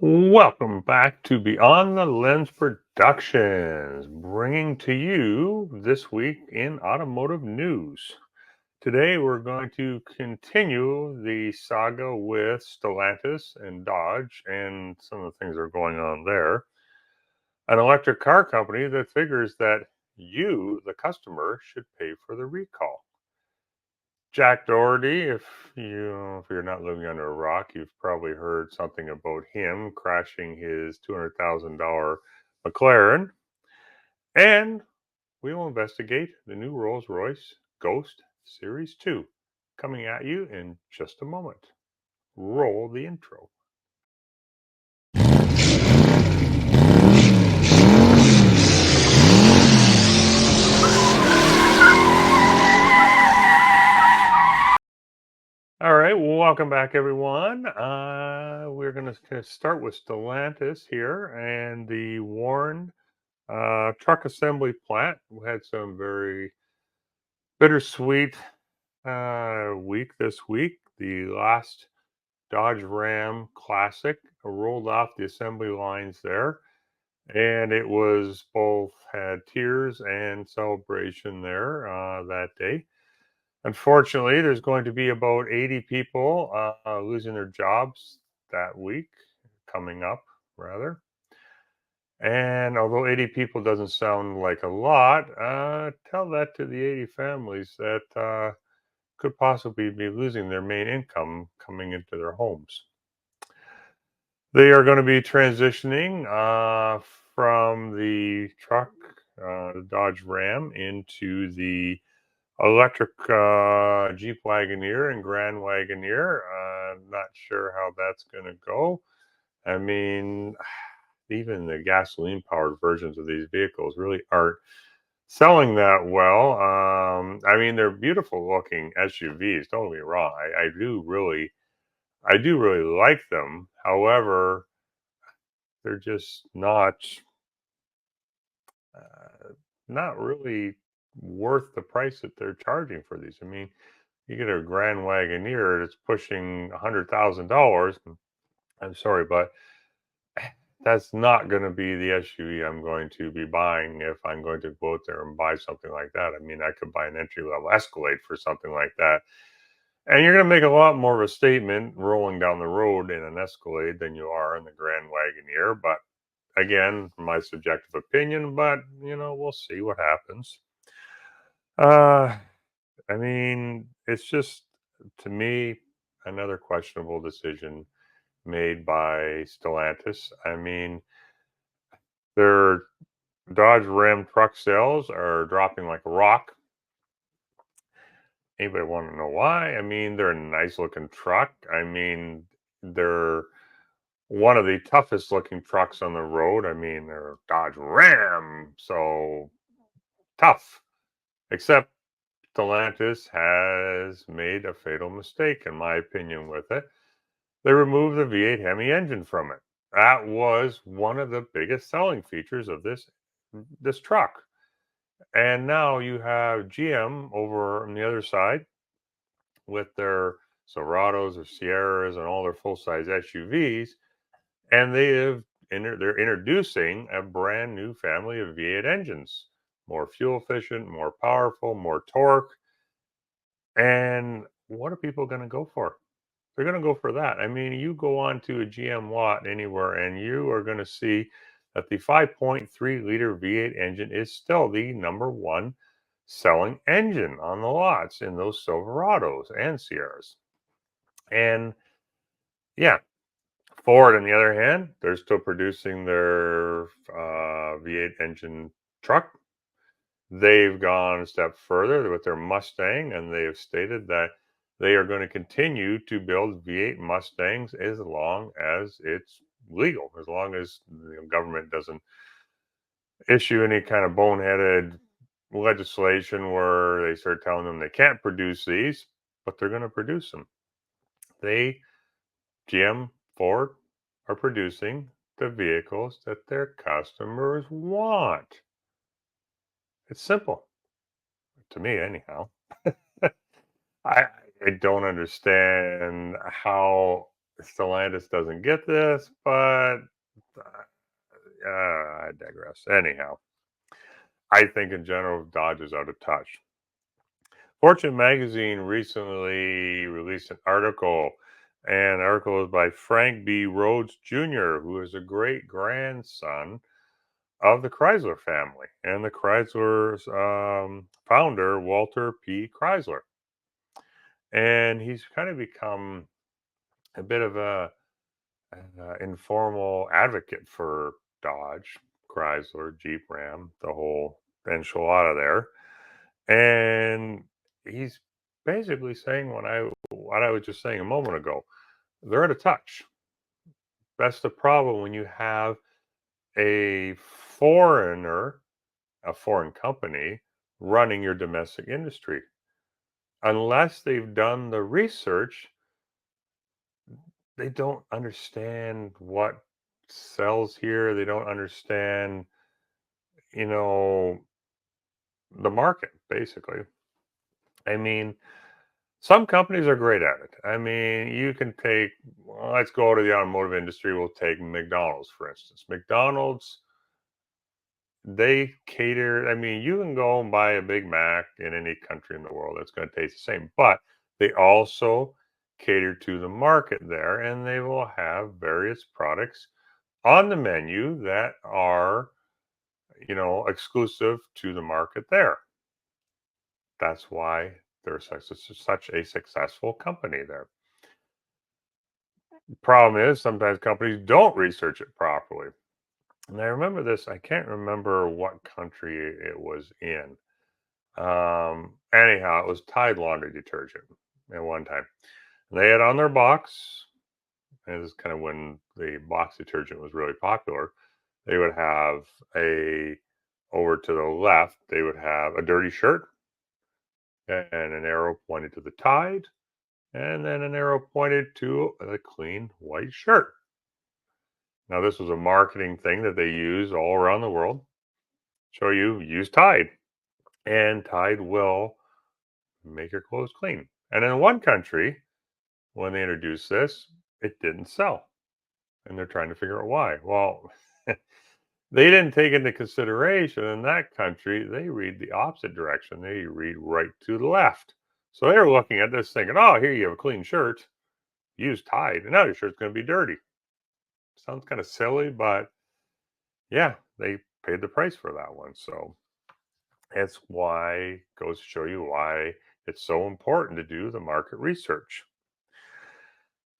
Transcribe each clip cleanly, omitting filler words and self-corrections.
Welcome back to Beyond the Lens Productions, bringing to you this week in automotive news. Today, we're going to continue the saga with Stellantis and Dodge and some of the things that are going on there. An electric car company that figures that you, the customer, should pay for the recall. Jack Doherty, if you're not living under a rock, you've probably heard something about him crashing his $200,000 McLaren. And we will investigate the new Rolls-Royce Ghost Series 2 coming at you in just a moment. Roll the intro. All right, welcome back, everyone. We're going to start with Stellantis here and the Warren truck assembly plant. We had some very bittersweet week this week. The last Dodge Ram Classic rolled off the assembly lines there, and it was both had tears and celebration there that day. Unfortunately, there's going to be about 80 people losing their jobs that week, coming up, rather. And although 80 people doesn't sound like a lot, tell that to the 80 families that could possibly be losing their main income coming into their homes. They are going to be transitioning from the truck, the Dodge Ram, into the electric Jeep Wagoneer and Grand Wagoneer. Not sure how that's going to go. I mean, even the gasoline powered versions of these vehicles really aren't selling that well. I mean, they're beautiful looking SUVs. Don't get me wrong. I do really like them. However, they're just not really worth the price that they're charging for these. I mean, you get a Grand Wagoneer that's pushing $100,000. I'm sorry, but that's not going to be the SUV I'm going to be buying if I'm going to go out there and buy something like that. I mean, I could buy an entry level Escalade for something like that. And you're going to make a lot more of a statement rolling down the road in an Escalade than you are in the Grand Wagoneer. But again, my subjective opinion, but we'll see what happens. I mean, it's just, to me, another questionable decision made by Stellantis. I mean, their Dodge Ram truck sales are dropping like a rock. Anybody want to know why? I mean, they're a nice looking truck. I mean, they're one of the toughest looking trucks on the road. I mean, they're Dodge Ram, so tough. Except Stellantis has made a fatal mistake, in my opinion, with it. They removed the V8 Hemi engine from it. That was one of the biggest selling features of this truck. And now you have GM over on the other side with their Silverados or Sierras and all their full-size SUVs, and they're introducing a brand new family of V8 engines, more fuel efficient, more powerful, more torque. And what are people going to go for? They're going to go for that. I mean, you go on to a GM lot anywhere, and you are going to see that the 5.3-liter V8 engine is still the number one selling engine on the lots in those Silverados and Sierras. And yeah, Ford, on the other hand, they're still producing their V8 engine truck. They've gone a step further with their Mustang, and they have stated that they are going to continue to build V8 Mustangs as long as it's legal, as long as the government doesn't issue any kind of boneheaded legislation where they start telling them they can't produce these, but they're going to produce them. GM, Ford are producing the vehicles that their customers want. It's simple, to me, anyhow. I, I don't understand how Stellantis doesn't get this, but I digress. Anyhow, I think in general, Dodge is out of touch. Fortune magazine recently released an article, and the article is by Frank B. Rhodes Jr., who is a great grandson of the Chrysler family and the Chrysler's founder, Walter P. Chrysler. And he's kind of become a bit of a informal advocate for Dodge, Chrysler, Jeep, Ram, the whole enchilada there. And he's basically saying what I was just saying a moment ago. They're out of touch. That's the problem when you have a foreigner, a foreign company running your domestic industry. Unless they've done the research, they don't understand what sells here. They don't understand, you know, the market, basically. I mean, some companies are great at it. I mean, you can take, well, let's go to the automotive industry. We'll take McDonald's, for instance. McDonald's, they cater, I mean, you can go and buy a Big Mac in any country in the world. It's going to taste the same. But they also cater to the market there, and they will have various products on the menu that are, exclusive to the market there. That's why they're such a successful company there. Problem is, sometimes companies don't research it properly. And I remember this, I can't remember what country it was in. Anyhow, it was Tide laundry detergent at one time. They had on their box, and this is kind of when the box detergent was really popular. They would have over to the left, they would have a dirty shirt and an arrow pointed to the Tide, and then an arrow pointed to a clean white shirt. Now, this was a marketing thing that they use all around the world. Show you use Tide, and Tide will make your clothes clean. And in one country, when they introduced this, it didn't sell. And they're trying to figure out why. Well, they didn't take into consideration in that country, they read the opposite direction. They read right to the left. So they were looking at this thinking, oh, here you have a clean shirt, use Tide, and now your shirt's going to be dirty. Sounds kind of silly, but yeah, they paid the price for that one. So it's why, goes to show you why it's so important to do the market research.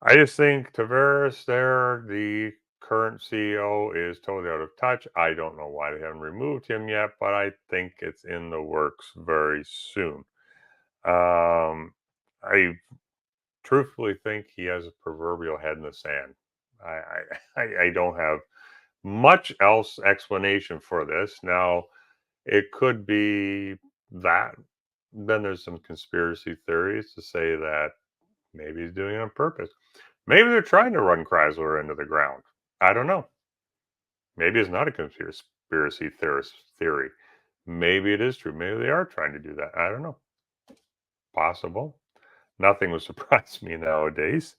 I just think Tavares there, the current CEO, is totally out of touch. I don't know why they haven't removed him yet, but I think it's in the works very soon. I truthfully think he has a proverbial head in the sand. I don't have much else explanation for this. Now, it could be that. Then there's some conspiracy theories to say that maybe he's doing it on purpose. Maybe they're trying to run Chrysler into the ground. I don't know. Maybe it's not a conspiracy theory. Maybe it is true. Maybe they are trying to do that. I don't know. Possible. Nothing would surprise me nowadays.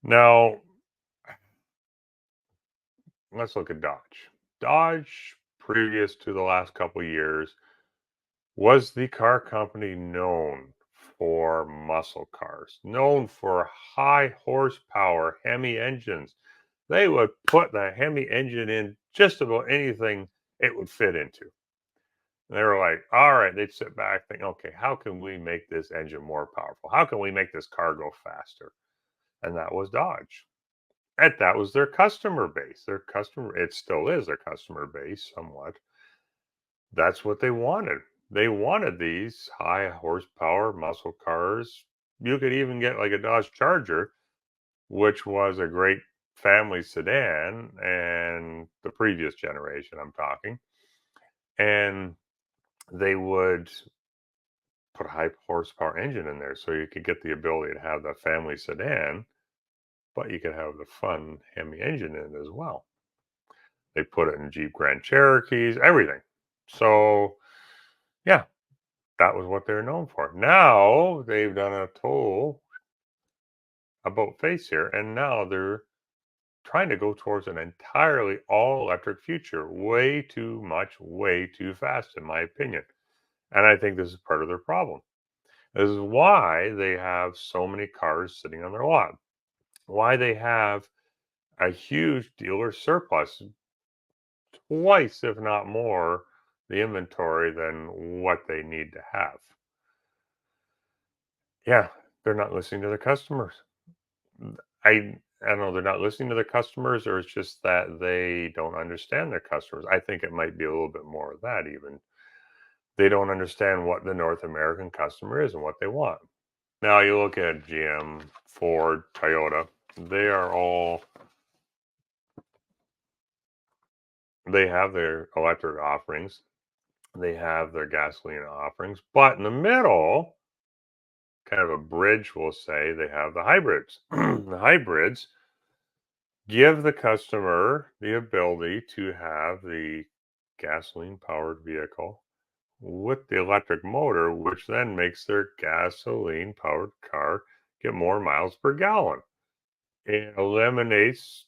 Now, let's look at Dodge. Dodge, previous to the last couple of years, was the car company known for muscle cars, known for high horsepower Hemi engines. They would put the Hemi engine in just about anything it would fit into. And they were like, all right, they'd sit back, think, okay, how can we make this engine more powerful? How can we make this car go faster? And that was Dodge. And that was their customer base. It still is their customer base somewhat. That's what they wanted. They wanted these high horsepower muscle cars. You could even get like a Dodge Charger, which was a great family sedan, and the previous generation I'm talking. And they would put a high horsepower engine in there so you could get the ability to have the family sedan, but you could have the fun Hemi engine in it as well. They put it in Jeep Grand Cherokees, everything. So, yeah, That was what they're known for. Now they've done a total about face here, and now they're trying to go towards an entirely all electric future. Way too much, way too fast, in my opinion. And I think this is part of their problem. This is why they have so many cars sitting on their lot, why they have a huge dealer surplus, twice, if not more, the inventory than what they need to have. Yeah, they're not listening to the customers. I don't know, they're not listening to the customers, or it's just that they don't understand their customers. I think it might be a little bit more of that even. They don't understand what the North American customer is and what they want. Now you look at GM, Ford, Toyota, they are all they have their electric offerings, they have their gasoline offerings, but in the middle, kind of a bridge, we'll say, they have the hybrids. The hybrids give the customer the ability to have the gasoline powered vehicle with the electric motor, which then makes their gasoline powered car get more miles per gallon. It eliminates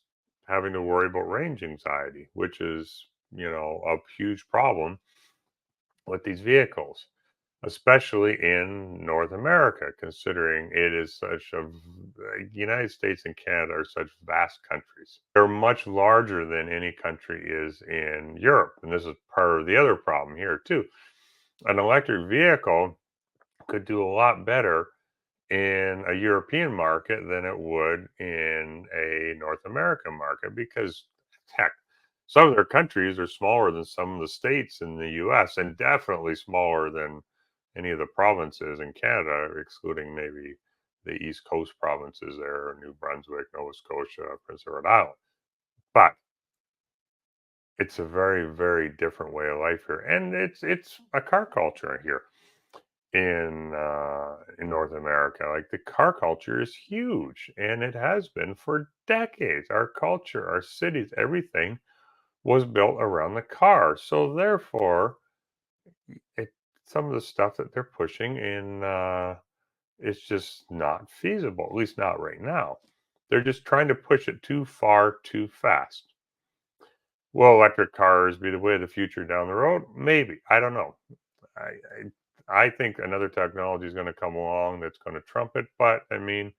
having to worry about range anxiety, which is, a huge problem with these vehicles, especially in North America, considering it is such a the United States and Canada are such vast countries. They're much larger than any country is in Europe. And this is part of the other problem here, too. An electric vehicle could do a lot better in a European market than it would in a North American market because, heck, some of their countries are smaller than some of the states in the US and definitely smaller than any of the provinces in Canada, excluding maybe the East Coast provinces there, New Brunswick, Nova Scotia, Prince Edward Island. But it's a very, very different way of life here. And it's a car culture here in North America. Like the car culture is huge, and it has been for decades. Our culture, our cities, everything was built around the car. So therefore, it some of the stuff that they're pushing in it's just not feasible, at least not right now. They're just trying to push it too far, too fast. Will electric cars be the way of the future down the road? Maybe. I don't know. I think another technology is going to come along that's going to trump it, but I mean,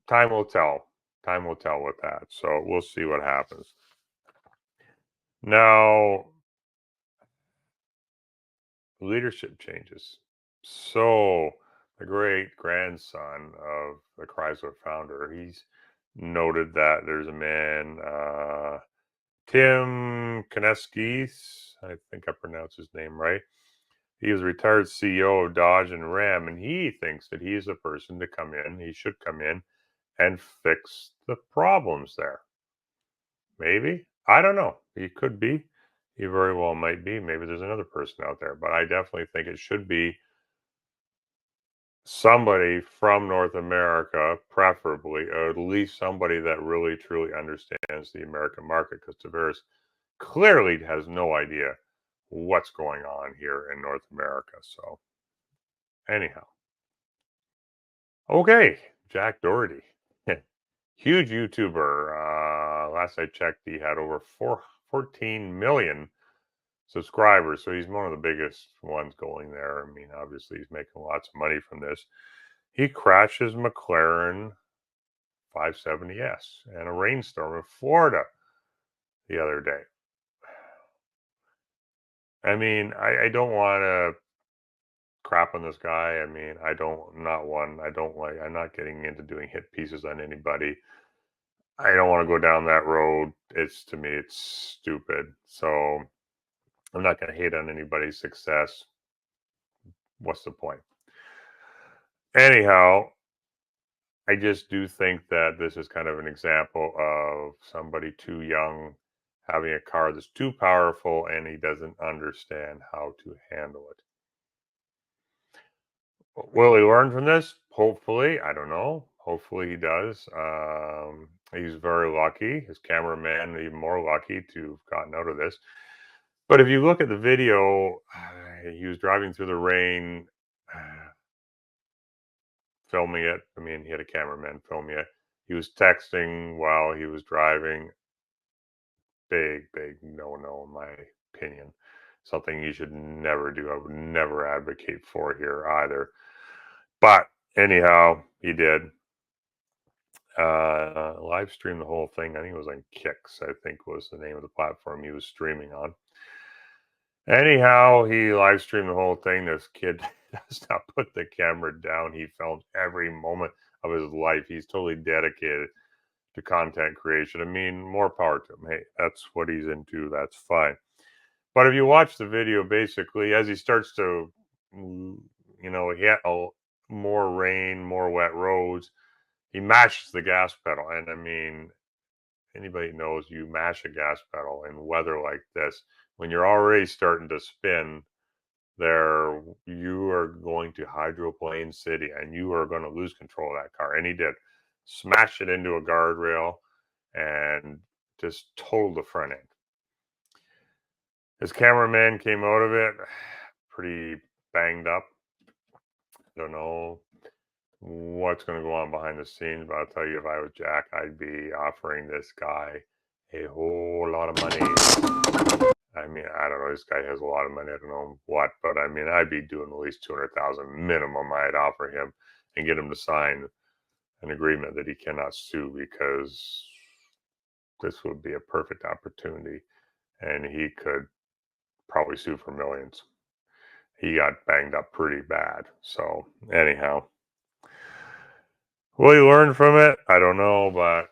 time will tell. Time will tell with that. So we'll see what happens. Now, leadership changes. So, the great grandson of the Chrysler founder, he's noted that there's a man, Tim Koneskis, I think I pronounced his name right. He is a retired CEO of Dodge and Ram, and he thinks that he is a person to come in. He should come in and fix the problems there. Maybe. I don't know. He could be. He very well might be. Maybe there's another person out there, but I definitely think it should be somebody from North America, preferably, or at least somebody that really truly understands the American market, because Tavares clearly has no idea what's going on here in North America. So, anyhow, okay, Jack Doherty, huge YouTuber. Last I checked, he had over 14 million subscribers, so he's one of the biggest ones going there. I mean, obviously, he's making lots of money from this. He crashes McLaren 570S in a rainstorm in Florida the other day. I mean, I don't want to crap on this guy. I mean, I don't, not one. I don't like, I'm not getting into doing hit pieces on anybody. I don't want to go down that road. It's to me, it's stupid. So I'm not going to hate on anybody's success. What's the point? Anyhow, I just do think that this is kind of an example of somebody too young having a car that's too powerful and he doesn't understand how to handle it. Will he learn from this? Hopefully. I don't know. Hopefully he does. He's very lucky. His cameraman, even more lucky to have gotten out of this. But if you look at the video, he was driving through the rain, filming it. I mean, he had a cameraman filming it. He was texting while he was driving. Big no in my opinion. Something you should never do. I would never advocate for here either. But anyhow, he did. Live stream the whole thing. I think it was on Kicks, I think was the name of the platform he was streaming on. Anyhow, he live streamed the whole thing. This kid does not put the camera down. He filmed every moment of his life. He's totally dedicated to content creation. I mean, more power to him. Hey, that's what he's into. That's fine. But if you watch the video, basically, as he starts to, hit more rain, more wet roads, he mashes the gas pedal. And I mean, anybody knows you mash a gas pedal in weather like this, when you're already starting to spin there, you are going to hydroplane city and you are going to lose control of that car. And he did. Smash it into a guardrail and just totaled the front end. His cameraman came out of it pretty banged up. I don't know what's going to go on behind the scenes, but I'll tell you, if I was Jack, I'd be offering this guy a whole lot of money. I mean, I don't know. This guy has a lot of money. I don't know what, but I mean, I'd be doing at least $200,000 minimum. I'd offer him and get him to sign an agreement that he cannot sue, because this would be a perfect opportunity, and he could probably sue for millions. He got banged up pretty bad. So anyhow, will he learn from it? I don't know, but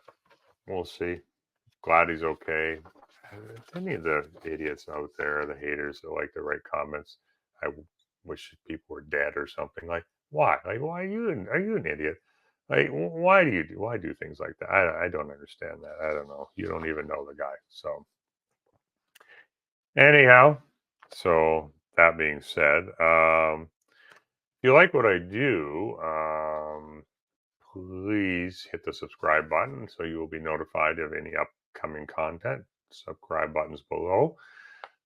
we'll see. Glad he's okay. Any of the idiots out there, the haters that like to write comments, I wish people were dead or something. Like, why? Like, why are you an idiot? Like, why do things like that? I don't understand that. I don't know. You don't even know the guy. So anyhow, so that being said, if you like what I do, please hit the subscribe button so you will be notified of any upcoming content. Subscribe buttons below.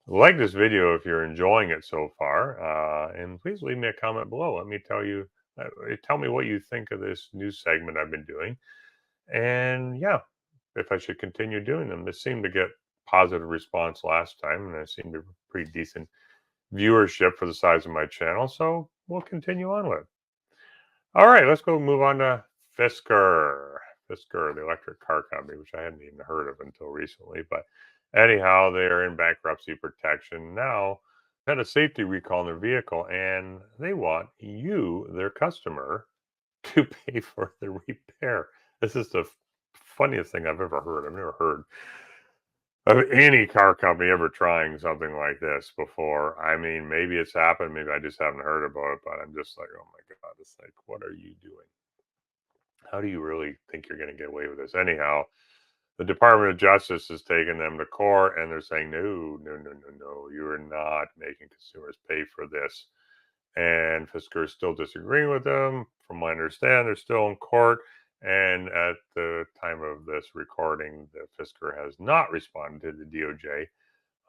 Like this video if you're enjoying it so far, and please leave me a comment below. Let me tell me what you think of this new segment I've been doing, and yeah, if I should continue doing them. This seemed to get positive response last time, and it seemed to be pretty decent viewership for the size of my channel, so we'll continue on with it. All right, let's go move on to Fisker, the electric car company, which I hadn't even heard of until recently. But anyhow, they're in bankruptcy protection now. Had a safety recall in their vehicle, and they want you, their customer, to pay for the repair. This is the funniest thing I've ever heard. I've never heard of any car company ever trying something like this before. I mean, maybe it's happened, maybe I just haven't heard about it, but I'm just like, oh my God, it's like, what are you doing? How do you really think you're going to get away with this? Anyhow, the Department of Justice has taken them to court, and they're saying, no, you are not making consumers pay for this. And Fisker is still disagreeing with them. From what I understand, they're still in court. And at the time of this recording, the Fisker has not responded to the DOJ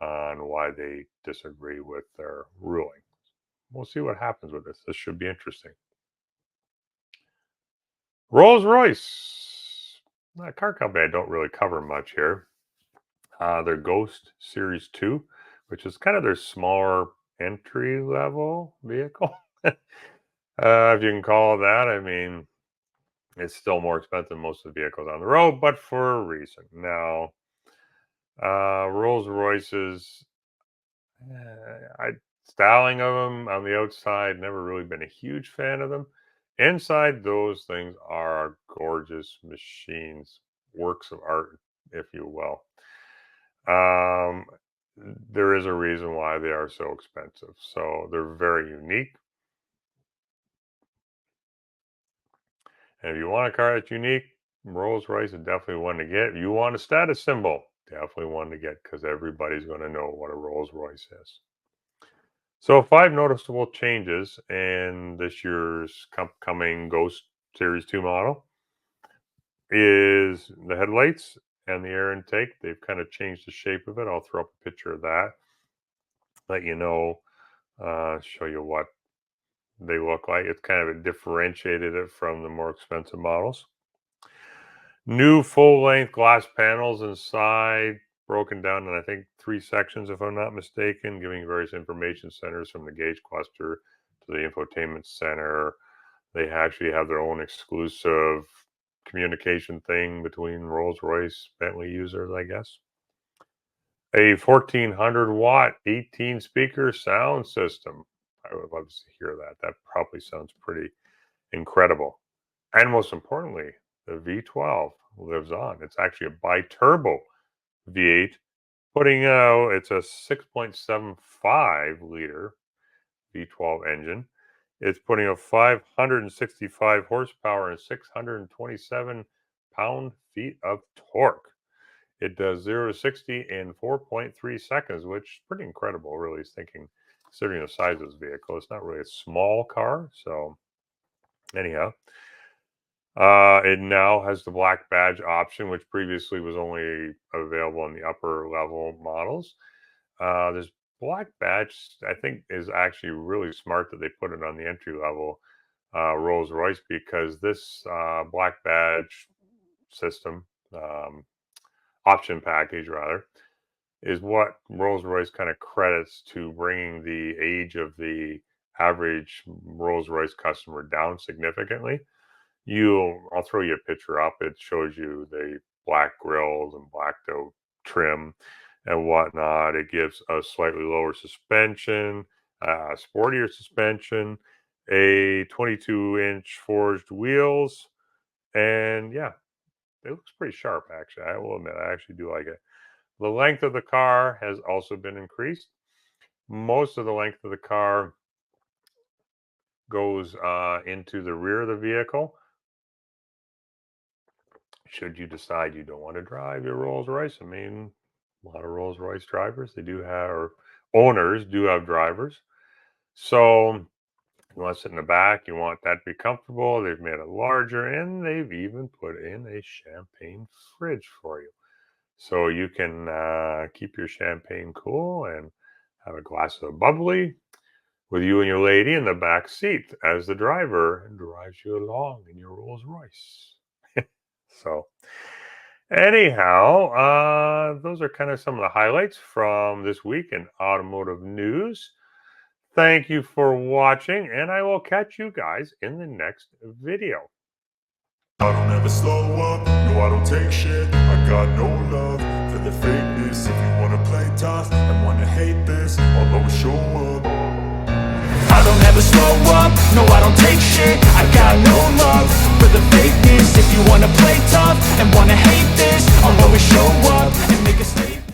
on why they disagree with their ruling. We'll see what happens with this. This should be interesting. Rolls-Royce, a car company I don't really cover much here. Their Ghost Series 2, which is kind of their smaller entry-level vehicle. If you can call it that. I mean, it's still more expensive than most of the vehicles on the road, but for a reason. Now, Rolls-Royce's styling of them on the outside, never really been a huge fan of them. Inside, those things are gorgeous machines, works of art, if you will. There is a reason why they are so expensive. So they're very unique. And if you want a car that's unique, Rolls-Royce is definitely one to get. If you want a status symbol, definitely one to get, because everybody's going to know what a Rolls-Royce is. So 5 noticeable changes in this year's coming Ghost Series 2 model is the headlights and the air intake. They've kind of changed the shape of it. I'll throw up a picture of that, let you know Show you what they look like. It's kind of differentiated it from the more expensive models. New full-length glass panels inside, broken down in I think 3 sections, if I'm not mistaken, giving various information centers from the gauge cluster to the infotainment center. They actually have their own exclusive communication thing between Rolls-Royce, Bentley users, I guess. A 1400 watt, 18 speaker sound system. I would love to hear that. That probably sounds pretty incredible. And most importantly, the V12 lives on. It's actually a bi-turbo V8, putting out, it's a 6.75 liter V12 engine. It's putting out 565 horsepower and 627 pound-feet of torque. It does 0 to 60 in 4.3 seconds, which is pretty incredible, really, thinking, considering the size of this vehicle. It's not really a small car, so anyhow. It now has the black badge option, which previously was only available in the upper level models. This black badge, I think, is actually really smart that they put it on the entry level Rolls-Royce, because this black badge system, option package rather, is what Rolls-Royce kind of credits to bringing the age of the average Rolls-Royce customer down significantly. I'll throw you a picture up. It shows you the black grills and blacked out trim and whatnot. It gives a slightly lower suspension, sportier suspension, a 22-inch forged wheels, and yeah, it looks pretty sharp, actually. I will admit, I actually do like it. The length of the car has also been increased. Most of the length of the car goes into the rear of the vehicle. Should you decide you don't want to drive your Rolls Royce, I mean, a lot of Rolls Royce drivers, they do have, or owners do have drivers. So you want to sit in the back, you want that to be comfortable. They've made it larger, and they've even put in a champagne fridge for you. So you can keep your champagne cool and have a glass of bubbly with you and your lady in the back seat as the driver drives you along in your Rolls Royce. So anyhow, those are kind of some of the highlights from this week in automotive news. Thank you for watching, and I will catch you guys in the next video. I don't ever slow up, no I don't take shit. I got no love for the fakeness. If you wanna play tough and wanna hate this, I'll always show up. I don't ever slow up, no I don't take shit. I got no love for the fakeness. If you wanna play tough and wanna hate this, I'll always show up.